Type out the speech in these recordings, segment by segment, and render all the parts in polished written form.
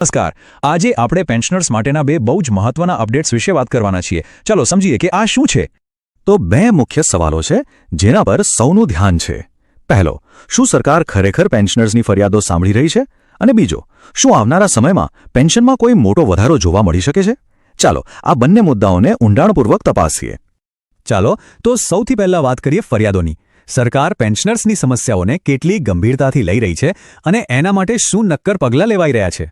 નમસ્કાર. આજે આપણે પેન્શનર્સ માટેના બે બહુ જ મહત્વના અપડેટ્સ વિશે વાત કરવાના છીએ. ચાલો સમજીએ કે આ શું છે. તો બે મુખ્ય સવાલો છે જેના પર સૌનું ધ્યાન છે. પહેલો, શું સરકાર ખરેખર પેન્શનર્સની ફરિયાદો સાંભળી રહી છે? અને બીજો, શું આવનારા સમયમાં પેન્શનમાં કોઈ મોટો વધારો જોવા મળી શકે છે? ચાલો આ બંને મુદ્દાઓને ઊંડાણપૂર્વક તપાસીએ. ચાલો તો સૌથી પહેલા વાત કરીએ ફરિયાદોની. સરકાર પેન્શનર્સની સમસ્યાઓને કેટલી ગંભીરતાથી લઈ રહી છે અને એના માટે શું નક્કર પગલાં લેવાઈ રહ્યા છે.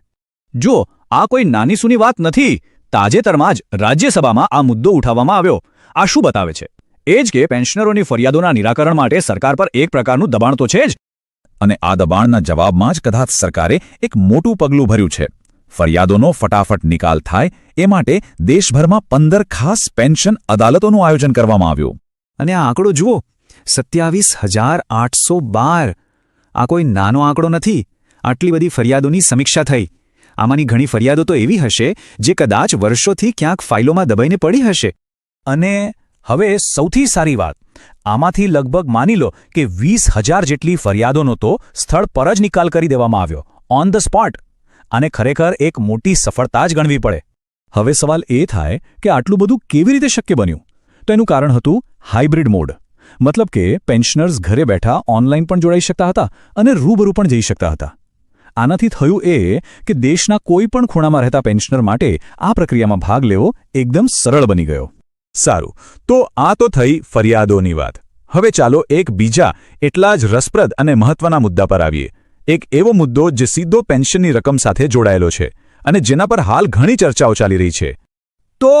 જો આ કોઈ નાની સૂની વાત નથી. તાજેતરમાં જ રાજ્યસભામાં આ મુદ્દો ઉઠાવવામાં આવ્યો. આ શું બતાવે છે? એ જ કે પેન્શનરોની ફરિયાદોના નિરાકરણ માટે સરકાર પર એક પ્રકારનું દબાણ તો છે જ. અને આ દબાણના જવાબમાં જ કદાચ સરકારે એક મોટું પગલું ભર્યું છે. ફરિયાદોનો ફટાફટ નિકાલ થાય એ માટે દેશભરમાં 15 ખાસ પેન્શન અદાલતોનું આયોજન કરવામાં આવ્યું. અને આ આંકડો જુઓ, 27,812. આ કોઈ નાનો આંકડો નથી. આટલી બધી ફરિયાદોની સમીક્ષા થઈ. આમાંની ઘણી ફરિયાદો તો એવી હશે જે કદાચ વર્ષોથી ક્યાંક ફાઇલોમાં દબાઈને પડી હશે. અને હવે સૌથી સારી વાત, આમાંથી લગભગ માની લો કે 20,000 જેટલી ફરિયાદોનો તો સ્થળ પર જ નિકાલ કરી દેવામાં આવ્યો, ઓન ધ સ્પોટ. આને ખરેખર એક મોટી સફળતા જ ગણવી પડે. હવે સવાલ એ થાય કે આટલું બધું કેવી રીતે શક્ય બન્યું? તો એનું કારણ હતું હાઇબ્રિડ મોડ. મતલબ કે પેન્શનર્સ ઘરે બેઠા ઓનલાઈન પણ જોડાઈ શકતા હતા અને રૂબરૂ પણ જઈ શકતા હતા. આનાથી થયું એ કે દેશના કોઈ પણ ખૂણામાં રહેતા પેન્શનર માટે આ પ્રક્રિયામાં ભાગ લેવો એકદમ સરળ બની ગયો. સારું, તો આ તો થઈ ફરિયાદોની વાત. હવે ચાલો એક બીજા એટલા જ રસપ્રદ અને મહત્વના મુદ્દા પર આવીએ. એક એવો મુદ્દો જે સીધો પેન્શનની રકમ સાથે જોડાયેલો છે અને જેના પર હાલ ઘણી ચર્ચાઓ ચાલી રહી છે. તો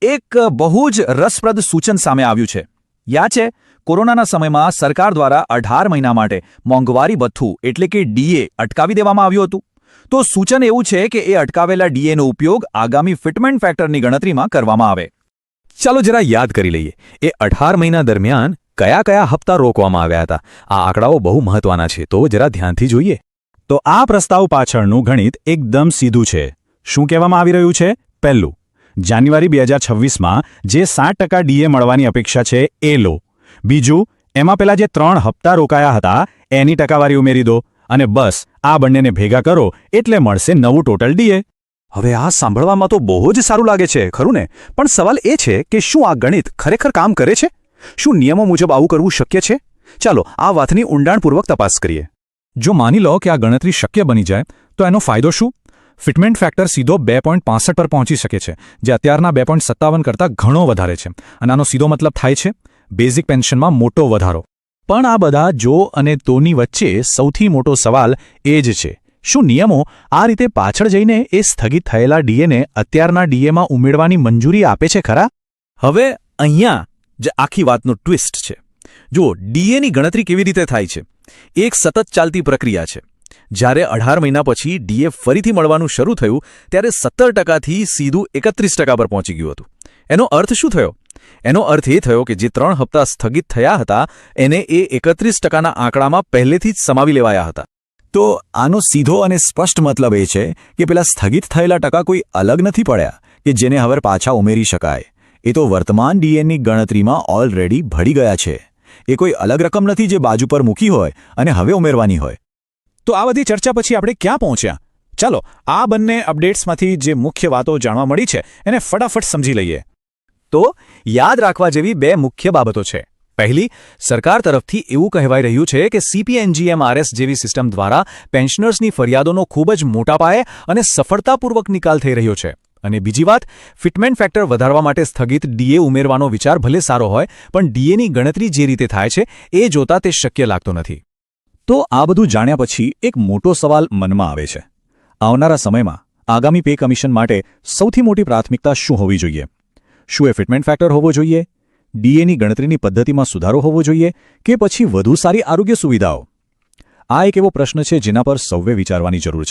એક બહુ જ રસપ્રદ સૂચન સામે આવ્યું છે. યાદ છે, કોરોનાના સમયમાં સરકાર દ્વારા 18 મહિના માટે મોંઘવારી ભથ્થું એટલે કે ડીએ અટકાવી દેવામાં આવ્યું હતું. તો સૂચન એવું છે કે એ અટકાવેલા ડીએનો ઉપયોગ આગામી ફિટમેન્ટ ફેક્ટરની ગણતરીમાં કરવામાં આવે. ચાલો જરા યાદ કરી લઈએ. એ 18 મહિના દરમિયાન કયા કયા હપ્તા રોકવામાં આવ્યા હતા? આ આંકડાઓ બહુ મહત્વના છે, તો જરા ધ્યાનથી જોઈએ. તો આ પ્રસ્તાવ પાછળનું ગણિત એકદમ સીધું છે. શું કહેવામાં આવી રહ્યું છે? પહેલું, જાન્યુઆરી 2026માં જે 60% ડીએ મળવાની અપેક્ષા છે એ લો. બીજું, એમાં પેલા જે 3 હપ્તા રોકાયા હતા એની ટકાવારી ઉમેરી દો અને બસ આ બંનેને ભેગા કરો એટલે મળશે નવું ટોટલ ડીએ. હવે આ સાંભળવામાં તો બહુ જ સારું લાગે છે, ખરું ને? પણ સવાલ એ છે કે શું આ ગણિત ખરેખર કામ કરે છે? શું નિયમો મુજબ આવું કરવું શક્ય છે? ચાલો આ વાતની ઊંડાણપૂર્વક તપાસ કરીએ. જો માની લો કે આ ગણતરી શક્ય બની જાય તો એનો ફાયદો શું? ફિટમેન્ટ ફેક્ટર સીધો 2.65 પર પહોંચી શકે છે, જે અત્યારના 2.57 કરતાં ઘણો વધારે છે. અને આનો સીધો મતલબ થાય છે બેઝિક પેન્શનમાં મોટો વધારો. પણ આ બધા જો અને તોની વચ્ચે સૌથી મોટો સવાલ એ જ છે, શું નિયમો આ રીતે પાછળ જઈને એ સ્થગિત થયેલા ડીએને અત્યારના ડીએમાં ઉમેરવાની મંજૂરી આપે છે ખરા? હવે અહીંયા જે આખી વાતનો ટ્વિસ્ટ છે. જુઓ, ડીએની ગણતરી કેવી રીતે થાય છે? એક સતત ચાલતી પ્રક્રિયા છે. જ્યારે 18 મહિના પછી ડીએ ફરીથી મળવાનું શરૂ થયું ત્યારે 17%થી સીધું 31% પર પહોંચી ગયું હતું. એનો અર્થ શું થયો? એનો અર્થ એ થયો કે જે 3 હપ્તા સ્થગિત થયા હતા એને એ 31%ના આંકડામાં પહેલેથી જ સમાવી લેવાયા હતા. તો આનો સીધો અને સ્પષ્ટ મતલબ એ છે કે પેલા સ્થગિત થયેલા ટકા કોઈ અલગ નથી પડ્યા કે જેને હવે પાછા ઉમેરી શકાય. એ તો વર્તમાન ડીએની ગણતરીમાં ઓલરેડી ભળી ગયા છે. એ કોઈ અલગ રકમ નથી જે બાજુ પર મૂકી હોય અને હવે ઉમેરવાની હોય. તો આ બધી ચર્ચા પછી આપણે ક્યાં પહોંચ્યા? ચાલો આ બંને અપડેટ્સમાંથી જે મુખ્ય વાતો જાણવા મળી છે એને ફટાફટ સમજી લઈએ. તો યાદ રાખવા જેવી બે મુખ્ય બાબતો છે. પહેલી, સરકાર તરફથી એવું કહેવાઈ રહ્યું છે કે CPNGM-RS જેવી સિસ્ટમ દ્વારા પેન્શનર્સની ફરિયાદોનો ખૂબ જ મોટા પાયે અને સફળતાપૂર્વક નિકાલ થઈ રહ્યો છે. અને બીજી વાત, ફિટમેન્ટ ફેક્ટર વધારવા માટે સ્થગિત ડીએ ઉમેરવાનો વિચાર ભલે સારો હોય, પણ ડીએની ગણતરી જે રીતે થાય છે એ જોતા તે શક્ય લાગતો નથી. તો આ બધું જાણ્યા પછી એક મોટો સવાલ મનમાં આવે છે. આવનારા સમયમાં આગામી પે કમિશન માટે સૌથી મોટી પ્રાથમિકતા શું હોવી જોઈએ? શું એ ફિટમેન્ટ ફેક્ટર હોવો જોઈએ, ડીએની ગણતરીની પદ્ધતિમાં સુધારો હોવો જોઈએ, કે પછી વધુ સારી આરોગ્ય સુવિધાઓ? આ એક એવો પ્રશ્ન છે જેના પર સૌએ વિચારવાની જરૂર છે.